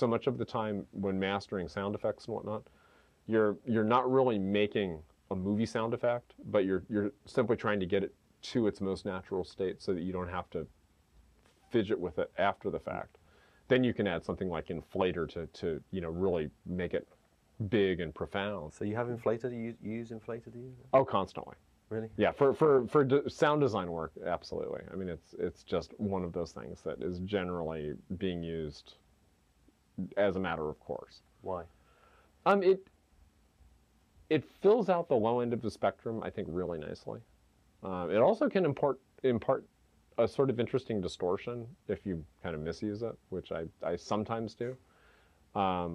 so much of the time when mastering sound effects and whatnot, you're not really making a movie sound effect, but you're simply trying to get it to its most natural state so that you don't have to fidget with it after the fact. Then you can add something like inflator to really make it big and profound. So you have inflator? You use inflator? Do you? Oh, constantly. Really? Yeah, for sound design work, absolutely. I mean, it's just one of those things that is generally being used as a matter of course. Why? It fills out the low end of the spectrum, I think, really nicely. It also can impart a sort of interesting distortion if you kind of misuse it, which I sometimes do. I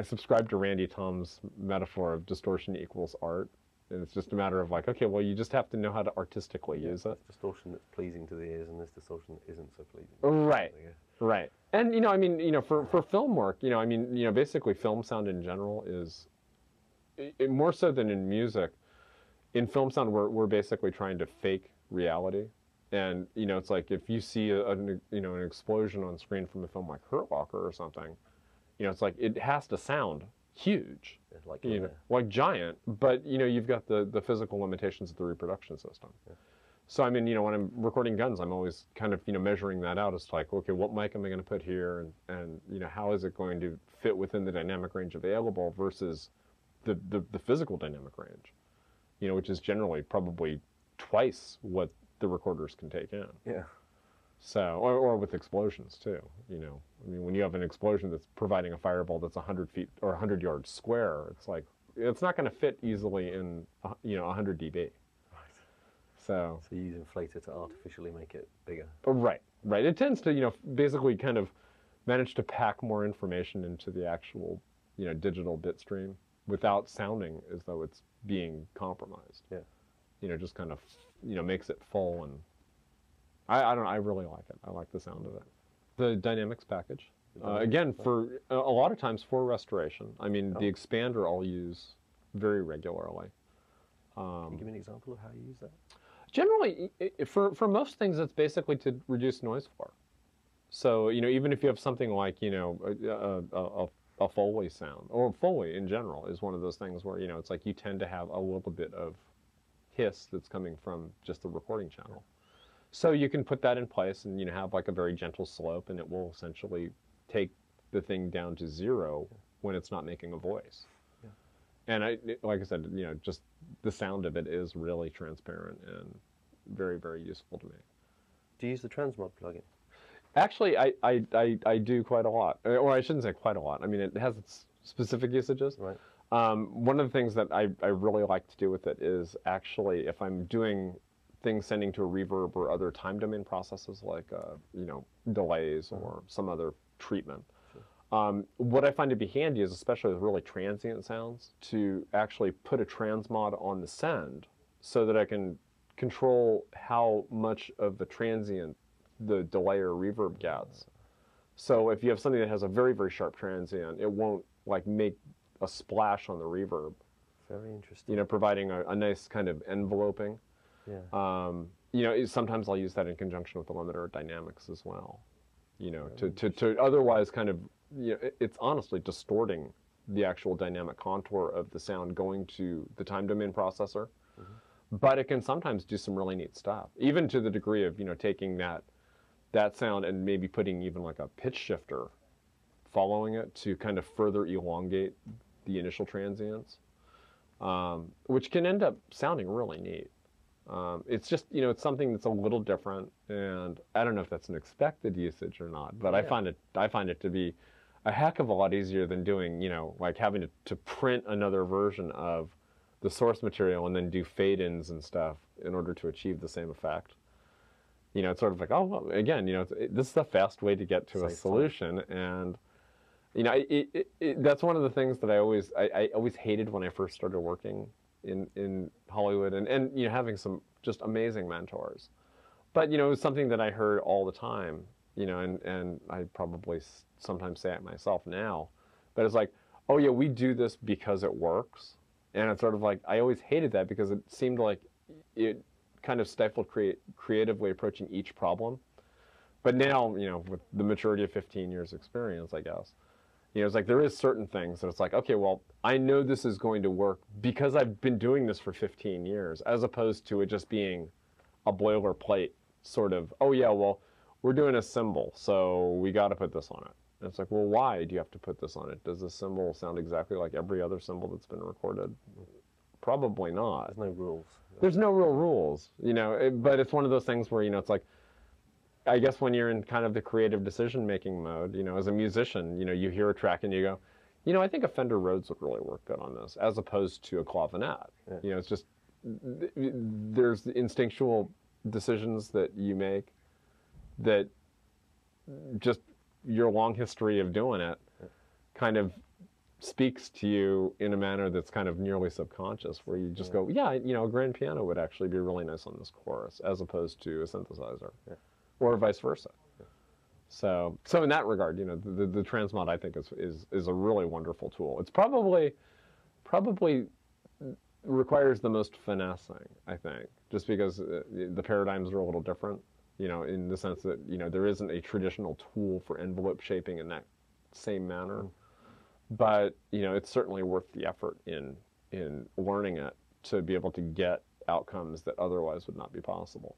subscribe to Randy Tom's metaphor of distortion equals art. And it's just a matter of like, okay, well, you just have to know how to artistically use it. This distortion that's pleasing to the ears, and this distortion that isn't so pleasing. Right, right. And, I mean, for film work, I mean, basically film sound in general is, more so than in music, in film sound, we're basically trying to fake reality. And, it's like if you see an explosion on screen from a film like Hurt Locker or something, it's like it has to sound huge, like giant, but you've got the physical limitations of the reproduction system. Yeah. So I mean, when I'm recording guns, I'm always kind of measuring that out as to like, okay, what mic am I going to put here, and how is it going to fit within the dynamic range available versus the physical dynamic range, which is generally probably twice what the recorders can take in. Yeah. So, or with explosions too, I mean, when you have an explosion that's providing a fireball that's 100 feet or 100 yards square, it's like, it's not going to fit easily in, 100 dB. Right. So you use inflator to artificially make it bigger. Right, right. It tends to, basically kind of manage to pack more information into the actual, digital bit stream without sounding as though it's being compromised. Yeah. Just kind of, makes it full and I don't know, I really like it. I like the sound of it. The dynamics package. Again, for a lot of times for restoration. I mean, the expander I'll use very regularly. Can you give me an example of how you use that? Generally, for most things, it's basically to reduce noise floor. So, even if you have something like, a Foley sound, or Foley in general is one of those things where, it's like you tend to have a little bit of hiss that's coming from just the recording channel. So you can put that in place and have like a very gentle slope, and it will essentially take the thing down to zero when it's not making a voice. Yeah. And like I said, just the sound of it is really transparent and very, very useful to me. Do you use the Transmode plugin? Actually, I do quite a lot, or I shouldn't say quite a lot. I mean, it has its specific usages. Right. One of the things that I really like to do with it is actually if I'm doing things sending to a reverb or other time domain processes like delays or some other treatment. Sure. What I find to be handy is, especially with really transient sounds, to actually put a transmod on the send so that I can control how much of the transient the delay or reverb gets. So if you have something that has a very, very sharp transient, it won't like make a splash on the reverb. Very interesting. Providing a nice kind of enveloping. Yeah. Sometimes I'll use that in conjunction with the limiter dynamics as well. To otherwise kind of, it's honestly distorting the actual dynamic contour of the sound going to the time domain processor. Mm-hmm. But it can sometimes do some really neat stuff, even to the degree of, taking that sound and maybe putting even like a pitch shifter following it to kind of further elongate the initial transients, which can end up sounding really neat. It's just, it's something that's a little different, and I don't know if that's an expected usage or not, but yeah. I find it to be a heck of a lot easier than doing, like having to print another version of the source material and then do fade-ins and stuff in order to achieve the same effect. It's sort of like, oh, well, again, this is a fast way to get to a solution, and that's one of the things that I always hated when I first started working in Hollywood, and having some just amazing mentors. But it was something that I heard all the time, and I probably sometimes say it myself now, but it's like, oh yeah, we do this because it works. And it's sort of like, I always hated that because it seemed like it kind of stifled creatively approaching each problem. but now, with the maturity of 15 years experience, I guess, it's like there is certain things that it's like, okay, well, I know this is going to work because I've been doing this for 15 years, as opposed to it just being a boilerplate sort of, oh yeah, well, we're doing a cymbal, so we got to put this on it. And it's like, well, why do you have to put this on it? Does this cymbal sound exactly like every other cymbal that's been recorded? Probably not. There's no rules. There's no real rules, but it's one of those things where, it's like, I guess when you're in kind of the creative decision-making mode, as a musician, you hear a track and you go, I think a Fender Rhodes would really work good on this, as opposed to a clavinet. Yeah. It's just, there's the instinctual decisions that you make that just your long history of doing it kind of speaks to you in a manner that's kind of nearly subconscious, where you just go, yeah, a grand piano would actually be really nice on this chorus, as opposed to a synthesizer, or vice versa. So in that regard, the Transmode, I think, is a really wonderful tool. It's probably requires the most finessing, I think, just because the paradigms are a little different, in the sense that, there isn't a traditional tool for envelope shaping in that same manner. But, it's certainly worth the effort in learning it to be able to get outcomes that otherwise would not be possible.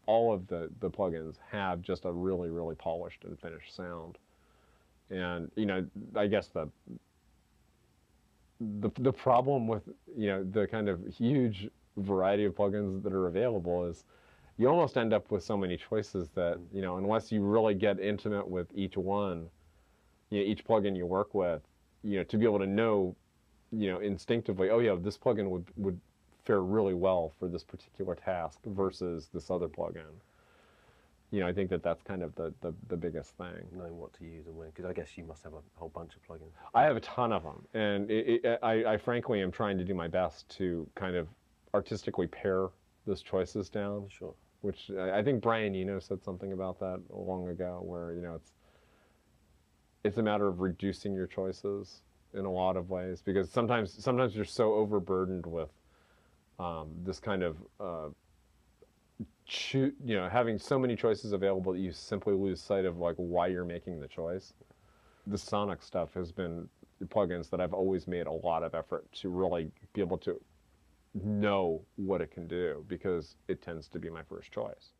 All of the plugins have just a really, really polished and finished sound. And, I guess the problem with, the kind of huge variety of plugins that are available is you almost end up with so many choices that, unless you really get intimate with each one, each plugin you work with, to be able to know, instinctively, oh yeah, this plugin would fare really well for this particular task versus this other plugin. I think that's kind of the biggest thing. Knowing what to use and when, because I guess you must have a whole bunch of plugins. I have a ton of them, and I frankly am trying to do my best to kind of artistically pare those choices down. Sure. Which I think Brian Eno said something about that long ago, where it's a matter of reducing your choices in a lot of ways, because sometimes you're so overburdened with this kind of having so many choices available that you simply lose sight of like why you're making the choice. The Sonnox stuff has been plugins that I've always made a lot of effort to really be able to know what it can do, because it tends to be my first choice.